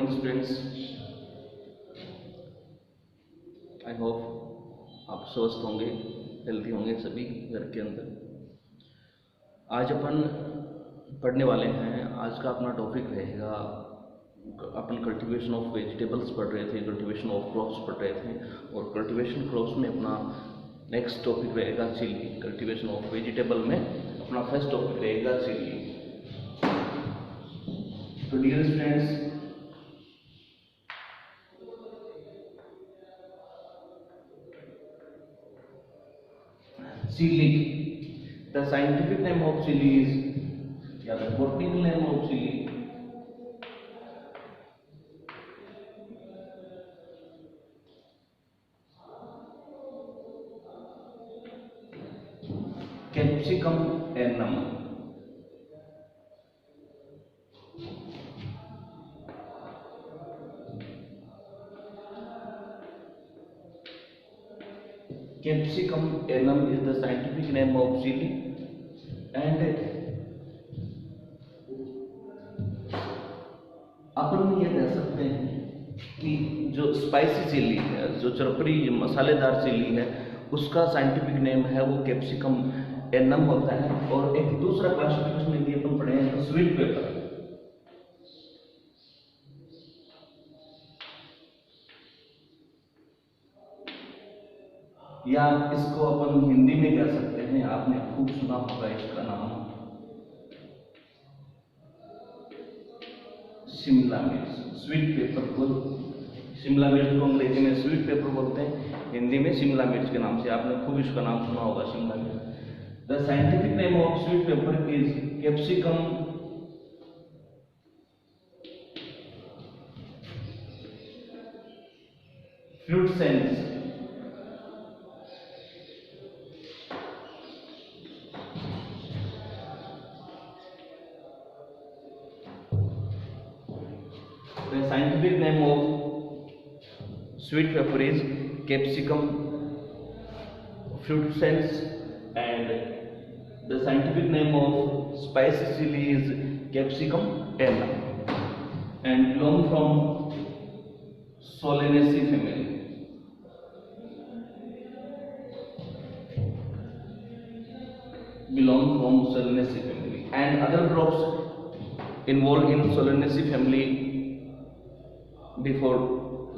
Morning students, I hope आप स्वस्थ होंगे, हेल्थी होंगे सभी घर के अंदर। आज अपन पढ़ने वाले हैं। आज का अपना टॉपिक रहेगा, अपन कल्टीवेशन ऑफ वेजिटेबल्स पढ़ रहे थे, कल्टीवेशन ऑफ क्रॉप्स पढ़ रहे थे, और कल्टीवेशन क्रॉप्स में अपना नेक्स्ट टॉपिक रहेगा चिली। कल्टीवेशन ऑफ वेजिटेबल में अपना फर्स्ट टॉपिक रहेगा चिली। तो dear students, chili, the scientific name of chili is, yeah, the botanical name of chili, capsicum annum. Capsicum annum is the scientific name of chili, and अपन ये कह सकते हैं कि जो स्पाइसी चिली है, जो चरपरी मसालेदार चिली है, उसका साइंटिफिक नेम है वो कैप्सिकम एनम होता है। और एक दूसरा क्लासिफिकेशन यदि अपन पढ़े तो स्वीट पेपर, या इसको अपन हिंदी में कह सकते हैं, आपने खूब सुना होगा इसका नाम शिमला मिर्च। स्वीट पेपर को, शिमला मिर्च को अंग्रेजी में स्वीट पेपर बोलते हैं, हिंदी में शिमला मिर्च के नाम से आपने खूब इसका नाम सुना होगा, शिमला मिर्च। The scientific name of sweet pepper is capsicum frutescens. The scientific name of sweet pepper is Capsicum frutescens, and the scientific name of spicy chili is Capsicum annum, and belong from Solanaceae family. Belong from Solanaceae family, and other crops involved in Solanaceae family before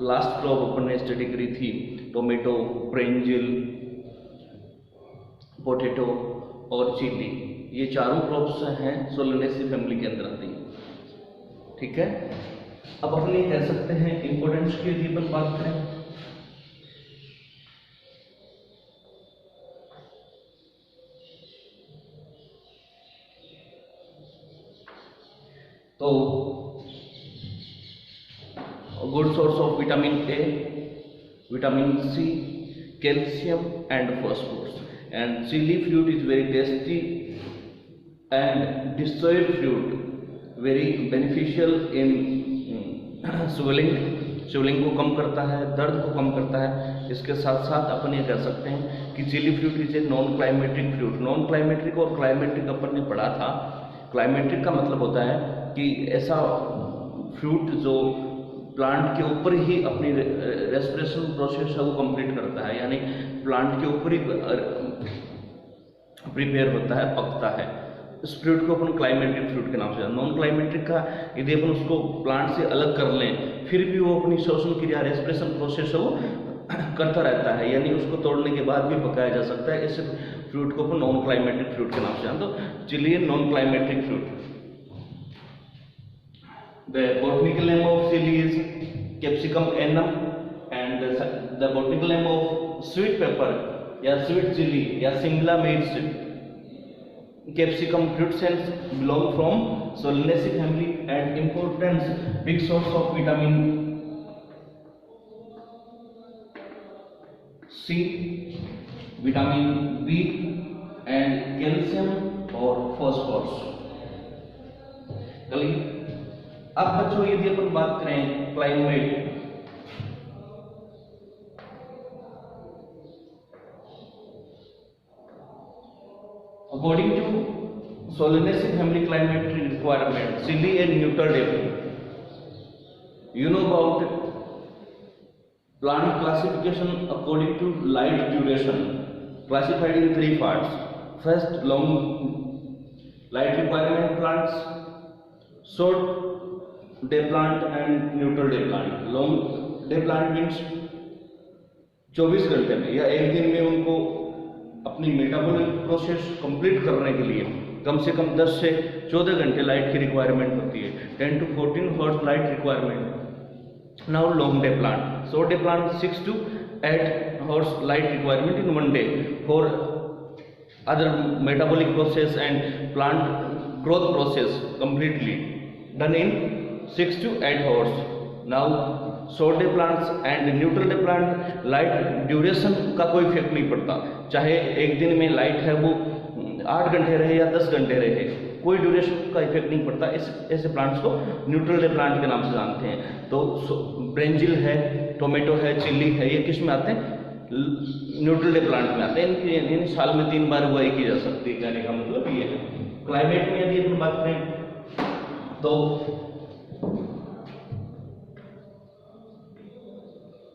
last crop अपन ने study करी थी, tomato, brinjal, potato और chilli. ये चारों crops हैं Solanaceae family के अंदर आती हैं। ठीक है, अब अपन ये कह सकते हैं इंपॉर्टेंस की यदि अपन बात करें तो good source of vitamin A, vitamin C, calcium and phosphorus, and chili fruit is very tasty and destroyed fruit, very beneficial in swelling को कम करता है, दर्द को कम करता है। इसके साथ साथ अपन ये कह सकते हैं कि chilli fruit is a non climatic fruit. Non climatic और क्लाइमेटिक अपन ने पढ़ा था। क्लाइमेटिक का मतलब होता है कि ऐसा फ्रूट जो प्लांट के ऊपर ही अपनी रेस्पिरेशन प्रोसेस है वो कंप्लीट करता है, यानी प्लांट के ऊपर ही प्रिपेयर होता है, पकता है। इस फ्रूट को अपन क्लाइमेटिक फ्रूट के नाम से। नॉन क्लाइमेटिक का यदि अपन उसको प्लांट से अलग कर लें, फिर भी वो अपनी श्वसन क्रिया, रेस्पिरेशन प्रोसेस है वो करता रहता है, यानी उसको तोड़ने के बाद भी पकाया जा सकता है। इस फ्रूट को अपन नॉन क्लाइमेटिक फ्रूट के नाम से जानते। तो chilli non climatic fruit. The botanical name of chili is Capsicum annum, and the botanical name of sweet pepper या sweet chili या शिमला मिर्च, Capsicum frutescens, belong from Solanaceae family and important big source of vitamin C, vitamin B and calcium और phosphorus। चलिए अब बच्चों यदि अपन बात करें climate, according to Solanaceae family climatic requirement, chili and neutral area You know about plant classification according to light duration, classified in three parts. First, long light requirement plants, short day plant and neutral day plant. Long day plant means 24 घंटे में या एक दिन में उनको अपनी metabolic process complete करने के लिए कम से कम 10 से 14 घंटे लाइट की रिक्वायरमेंट होती है, 10 to 14 horse light requirement. Now long day plant, short day plant 6 to 8 horse light requirement in one day for other metabolic process and plant growth process completely done in 6 to 8 hours. Now short day plants and neutral day plant, light duration का कोई effect नहीं पड़ता, चाहे एक दिन में light है वो 8 घंटे रहे या 10 घंटे रहे, कोई ड्यूरेशन का इफेक्ट नहीं पड़ता. ऐसे प्लांट्स को न्यूट्रल डे प्लांट के नाम से जानते हैं. तो ब्रिंजल है, टोमेटो है, चिल्ली है, ये किस में आते हैं? न्यूट्रल डे प्लांट में आते हैं. इन साल में 3 बार बुआई की जा सकती है, कहने का मतलब ये है. क्लाइमेट में यदि अपन बात करें तो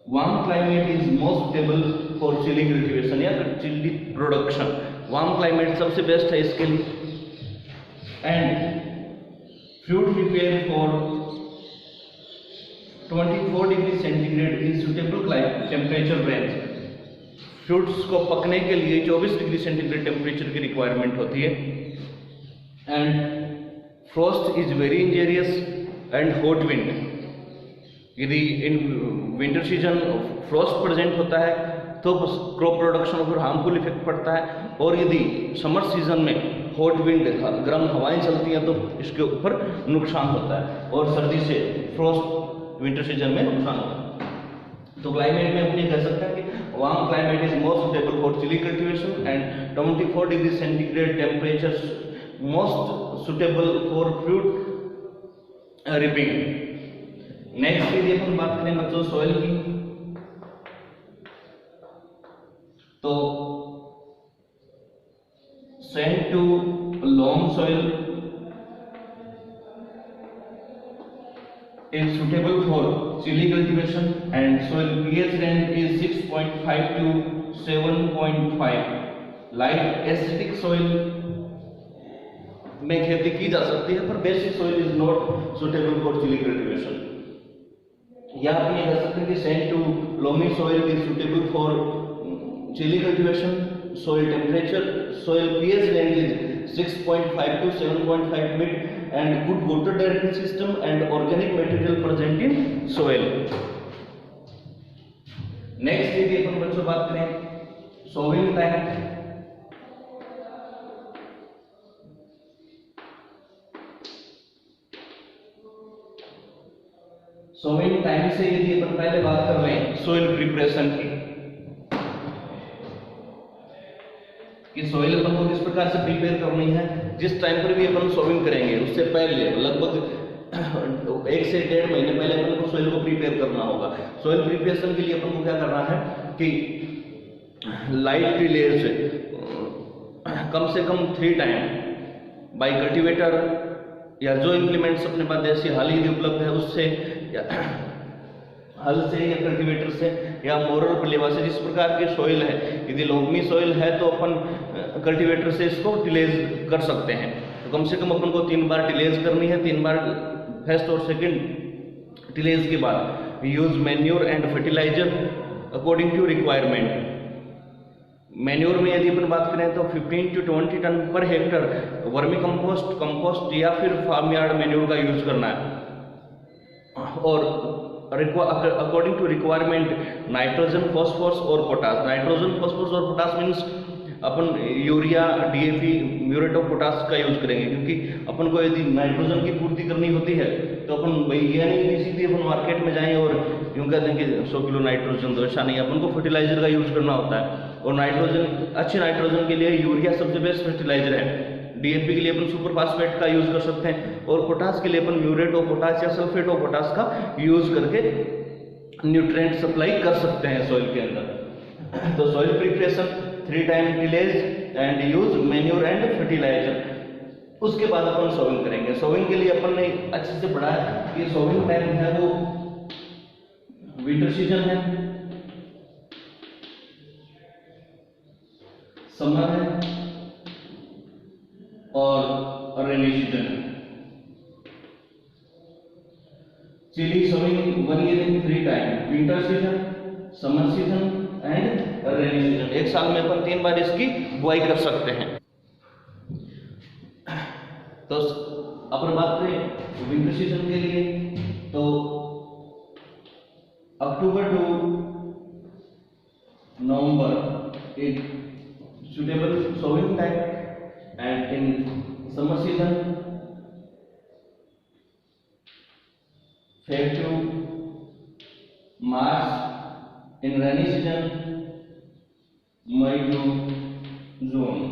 warm climate is most suitable for chilli cultivation या चिली प्रोडक्शन. वार्म क्लाइमेट सबसे बेस्ट है इसके लिए. And fruit prepare for 24 degree centigrade is suitable temperature range. Fruits को पकने के लिए 24 डिग्री सेंटीग्रेड टेम्परेचर की रिक्वायरमेंट होती है. And frost is very injurious and hot wind. यदि in winter season frost present होता है तो क्रॉप प्रोडक्शन पर हार्मफुल इफेक्ट पड़ता है, और यदि समर सीजन में हॉट विंड गर्म हवाएं चलती हैं तो इसके ऊपर नुकसान होता है, और सर्दी से फ्रॉस्ट विंटर सीजन में नुकसान होता है. तो क्लाइमेट में हम ये कह सकते हैं कि warm climate is most suitable for chilli cultivation and 24 degree centigrade temperature most suitable for fruit ripening. Next यदि अपन बात करें बच्चों सॉइल की, तो sand to loam soil is suitable for chili cultivation and soil pH range is 6.5 to 7.5. light acidic soil में खेती की जा सकती है, पर basic soil is not suitable for chili cultivation. या आप ये कह सकते हैं कि sand to loamy soil is suitable for chili cultivation. soil temperature, soil pH range is 6.5 to 7.5 mid and good water direction system and organic material present in soil. Next यदि अपन बच्चों बात करें sowing time, sowing time से यदि अपन पहले बात कर लें soil preparation की, कि सोइल अपन को किस प्रकार से प्रिपेयर करनी है. जिस टाइम पर भी अपन सोविंग करेंगे उससे पहले लगभग 1 से 1.5 महीने पहले अपन को सोइल को प्रिपेयर करना होगा. सोइल प्रिपरेशन के लिए अपन को क्या करना है कि लाइट टिलेज कम से कम 3 टाइम बाय कल्टीवेटर या जो इम्प्लीमेंट्स अपने पास जैसे हाल ही उपलब्ध है उससे या हल से या कल्टीवेटर से या मोरल प्लेवा से. जिस प्रकार की सोइल है, यदि लोमी सोइल है तो अपन कल्टीवेटर से इसको टिलेज कर सकते हैं. तो कम से कम अपन को 3 बार टिलेज करनी है. 3 बार फर्स्ट और सेकंड टिलेज के बाद use manure and fertilizer according to requirement. Manure में यदि अपन बात करें तो 15 to 20 ton per hectare vermicompost या फिर फार्म यार्ड मैन्योर का यूज करना है. और according to requirement nitrogen, phosphorus और पोटास. नाइट्रोजन, फॉस्फोरस और पोटास मीन्स अपन urea, DAP, muriate of potash का यूज करेंगे, क्योंकि अपन को यदि नाइट्रोजन की पूर्ति करनी होती है तो अपन भाई ये नहीं सीधे अपन मार्केट में जाएं और यूँ कहते हैं कि 100 किलो नाइट्रोजन, तो ऐसा नहीं. अपन को फर्टिलाइजर का यूज करना होता है. और नाइट्रोजन, अच्छे नाइट्रोजन के लिए यूरिया सबसे बेस्ट फर्टिलाइजर है. डीएपी के लिए अपन सुपर फास्फेट का यूज कर सकते हैं, और पोटास के लिए अपन म्यूरेट ऑफ पोटास या सल्फेट ऑफ पोटास का यूज करके न्यूट्रिएंट सप्लाई कर सकते हैं सॉइल के अंदर. तो soil preparation 3 time tillage and use manure and fertilizer. उसके बाद अपन सोविंग करेंगे. सोविंग के लिए अपन ने अच्छे से पढ़ा है कि सोविंग टाइम है वो विंटर सीजन है, समर है और रेनी सीजन है। Chilli sowing 1 year in 3 time, winter season, summer season and rainy season. एक साल में अपन 3 बार इसकी बुआई कर सकते हैं। तो अपन बात करें विंटर सीजन के लिए, तो अक्टूबर टू नवंबर एक suitable sowing time, and in summer season Feb to March, in rainy season May to June।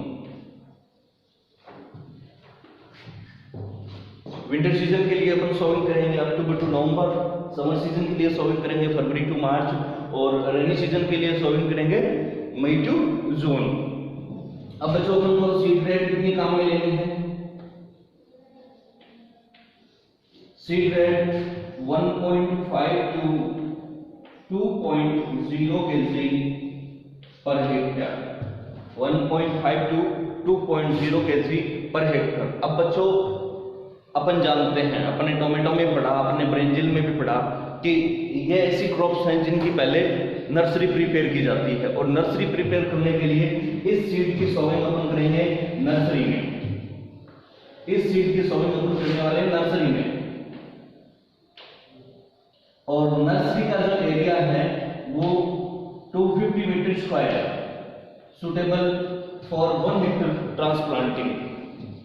Winter season के लिए अपन सोविंग करेंगे अक्टूबर टू नवंबर, समर सीजन के लिए सोविंग करेंगे फरवरी टू मार्च और रेनी सीजन के लिए सोविंग करेंगे मई टू जून। अब बच्चों को सीड रेट कितनी काम में लेनी है? Seed rate 1.5 to 2.0 kg per hectare, 1.5 to 2.0 kg per hectare. अब बच्चों अपन जानते हैं, अपने टोमेटो में पढ़ा, अपने ब्रिंजल में भी पढ़ा कि ये ऐसी क्रॉप्स हैं जिनकी पहले नर्सरी प्रिपेयर की जाती है, और नर्सरी प्रिपेयर करने के लिए इस सीड की सोविंग अपन करेंगे नर्सरी में। इस सीड की सोविंग अपन करने वाले नर्सरी में, और नर्सरी का जो एरिया है वो 250 metre square, suitable for 1 hectare transplanting.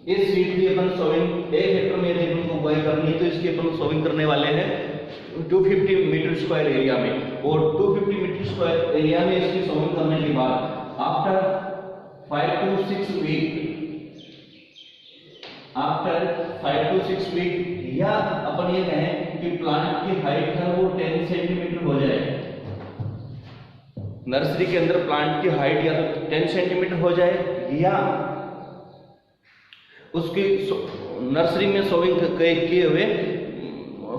इस सीड की अपन सोविंग 1 हेक्टेयर में यदि अपन को बुआई करनी है तो इसकी अपन सोविंग करने वाले हैं 250 मीटर स्क्वायर एरिया में, और 250 मीटर स्क्वायर एरिया में इसकी सोविंग करने के बाद आफ्टर 5 to 6 वीक, या अपन ये कहें कि प्लांट की हाइट है वो 10 सेंटीमीटर हो जाए। नर्सरी के अंदर प्लांट की हाइट या तो 10 सेंटीमीटर हो जाए, या उसकी नर्सरी में सोविंग किए हुए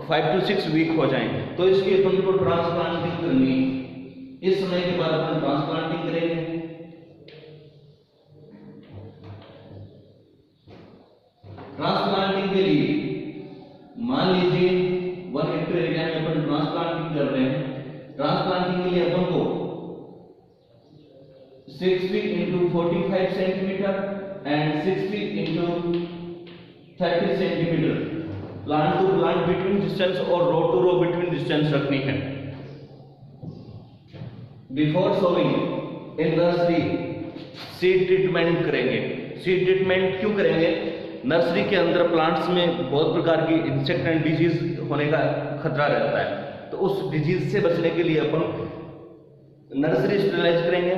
5 to 6 वीक हो जाएं, तो इसकी अपन को ट्रांसप्लांटिंग करनी है। इस समय के बाद अपन ट्रांसप्लांटिंग करेंगे। ट्रांसप्लांटिंग के लिए मान लीजिए 1 हेक्टेयर एरिया में अपन ट्रांसप्लांटिंग कर रहे हैं। ट्रांसप्लांटिंग के लिए अपन को 60 into 45 centimetre and 60 into 30 centimetre plant to plant between distance और row to row between distance रखनी है। Before sowing in nursery seed treatment करेंगे। सीड ट्रीटमेंट क्यों करेंगे? नर्सरी के अंदर प्लांट्स में बहुत प्रकार की इंसेक्ट एंड डिजीज होने का खतरा रहता है, तो उस डिजीज से बचने के लिए अपन नर्सरी स्टेरिलाइज करेंगे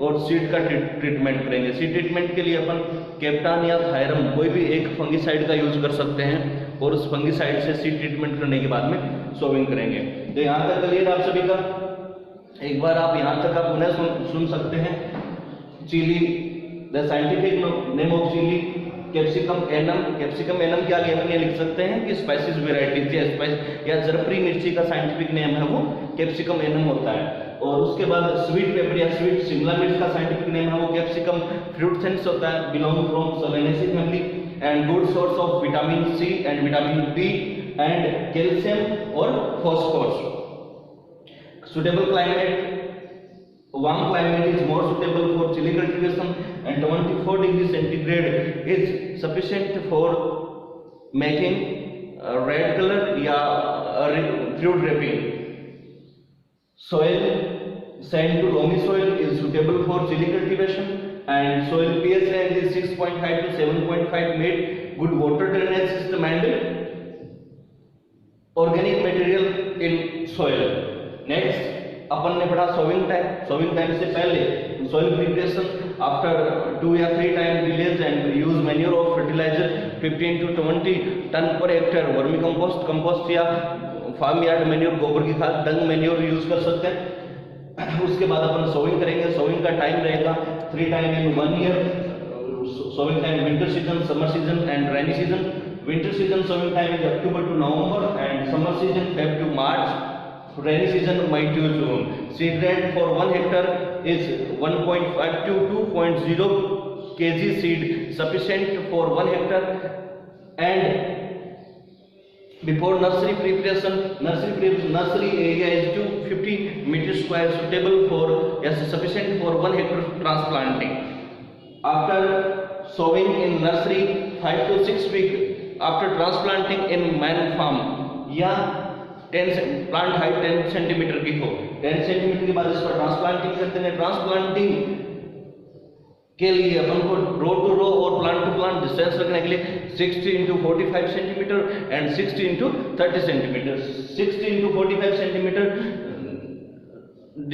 और सीड का ट्रीटमेंट करेंगे। सीड ट्रीटमेंट के लिए अपन कैप्टान या थायरम कोई भी एक फंगिसाइड का यूज कर सकते हैं, और उस फंगिसाइड से सीड ट्रीटमेंट करने के बाद में सोविंग करेंगे। तो यहाँ तक क्लियर आप सभी का? एक बार आप यहाँ तक आप पुनः सुन सकते हैं। Chilli, the scientific name of chilli capsicum annuum. Capsicum annuum के आगे हम ये लिख सकते हैं कि स्पाइसेस वेराइटीज या स्पाइस या जरपरी मिर्ची का साइंटिफिक नेम है वो कैप्सिकम एनम होता है। और उसके बाद स्वीट पेपर या स्वीट शिमला मिर्च का साइंटिफिक नेम है वो कैप्सिकम फ्रूटेंस होता है, belong from Solanaceae family, and good source of vitamin C and vitamin B and calcium और phosphorus. Suitable climate, warm climate is more suitable for chili cultivation, and 24 degrees centigrade is sufficient for making red color या fruit wrapping. Soil, sand to loamy soil is suitable for chili cultivation, and soil pH range is 6.5 to 7.5 made good water drainage system and organic material in soil. Next अपन ने पढ़ा sowing time. Sowing time से पहले soil preparation after 2 या 3 time tillage and use manure of fertilizer 15 to 20 ton per hectare, vermicompost या farmyard manure, गोबर की खाद, डंग manure use कर सकते हैं। उसके बाद अपन सोविंग करेंगे। सोविंग का टाइम रहेगा 3 time in 1 year. Sowing time winter season, summer season and rainy season. Winter season sowing time is October to November and summer season Feb to March. rainy season May to June. Seed rate for 1 hectare is 1.5 to 2.0 kg seed sufficient for 1 hectare. And before nursery preparation, nursery area is 250 meters square, suitable for sufficient for 1 hectare transplanting. After sowing in nursery 5 to 6 weeks after transplanting in man farm, या 10 plant height 10 centimetre की हो, 10 centimetre के बाद इसका transplanting करते हैं। Transplanting के लिए अपन को रो टू रो और प्लांट टू प्लांट डिस्टेंस रखने के लिए 60 into 45 centimetre and 60 into 30 centimetre, 60 into 45 centimetre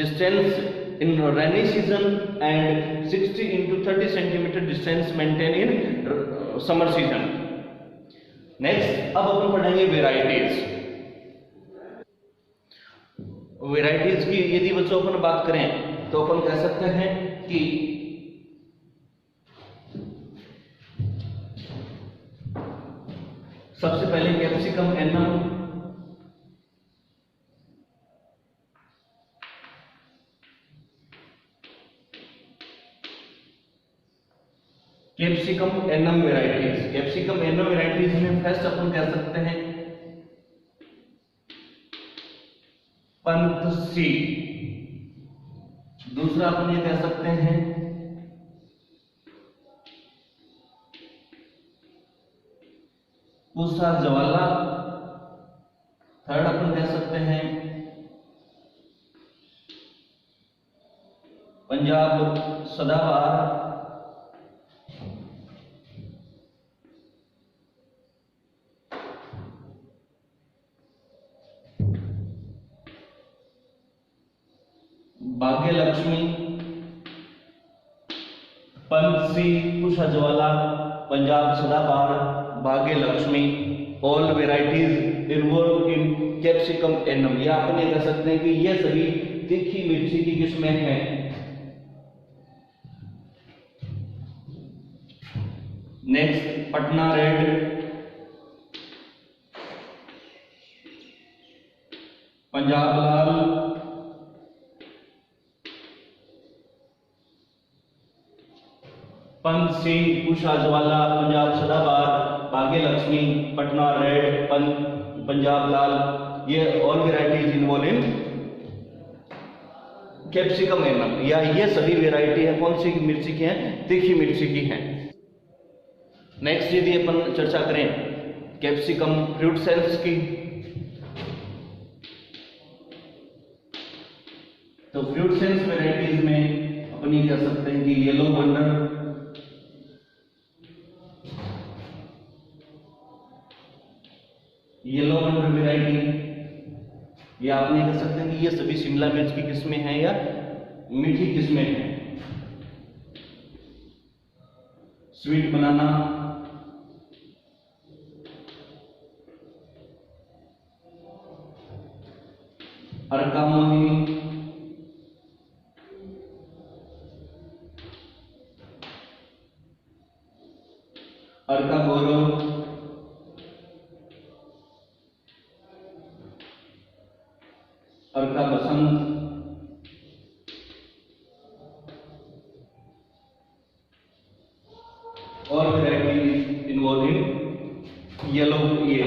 distance in rainy season and 60 into 30 centimeter distance maintain in summer season. Next, अब अपन पढ़ेंगे वेराइटीज की। यदि बच्चों अपन बात करें तो अपन कह सकते हैं कि सबसे पहले capsicum annuum, capsicum annum varieties. Capsicum annuum varieties में फर्स्ट अपन कह सकते हैं पंत सी, दूसरा अपन ये कह सकते हैं पूसा ज्वाला, थर्ड अपन कह सकते हैं पंजाब सदाबहार, भाग्य लक्ष्मी, पंसी, पूसा ज्वाला, पंजाब सदाबहार, भाग्य Lakshmi, all varieties involve in capsicum annuum. या अपन ये कह सकते हैं कि ये सभी तीखी मिर्ची की किस्में हैं। नेक्स्ट पटना रेड, पंजाब लाल, पंसी, पूसा ज्वाला, पंजाब सदाबहार, भाग्य लक्ष्मी, पटना रेड, पंजाब लाल, ये all varieties involve in capsicum annuum. या ये सभी वेराइटी है कौन सी मिर्ची की हैं? तीखी मिर्ची की हैं। नेक्स्ट यदि अपन चर्चा करें कैप्सिकम फ्रूट सेल्स की, तो फ्रूट सेल्स वेराइटीज में अपन ये कह सकते हैं कि yellow wonder, yellow wonder variety, या आप नहीं कह सकते हैं कि ये सभी शिमला मिर्च की किस्में हैं या मीठी किस्में हैं। स्वीट बनाना, अर्का मोहिनी, अर्का गौरव, अर्का बसंत, और वेराइटीज इन्वॉल्व इन येलो ये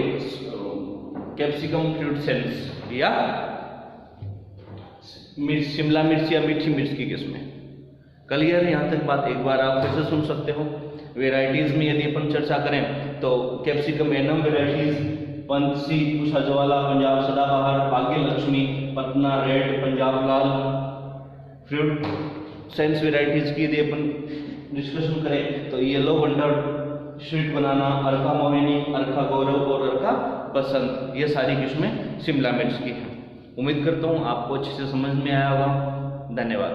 कैप्सिकम फ्रूट सेल्स या शिमला मिर्च या मीठी मिर्च की किस्में। क्लियर? यहाँ तक बात एक बार आप फिर से सुन सकते हो। वेराइटीज में यदि अपन चर्चा करें तो कैप्सिकम एनम वेराइटीज पंसी, पूसा ज्वाला, पंजाब सदाबहार, भाग्य लक्ष्मी, पटना रेड, पंजाब लाल। फ्रूट सेल्स वेराइटीज की यदि अपन डिस्कशन करें तो येलो वंडर, स्वीट बनाना, अर्का मोहिनी, अर्का गौरव और अर्का बसंत, ये सारी किस्में शिमला मिर्च की हैं। उम्मीद करता हूँ आपको अच्छे से समझ में आया होगा। धन्यवाद।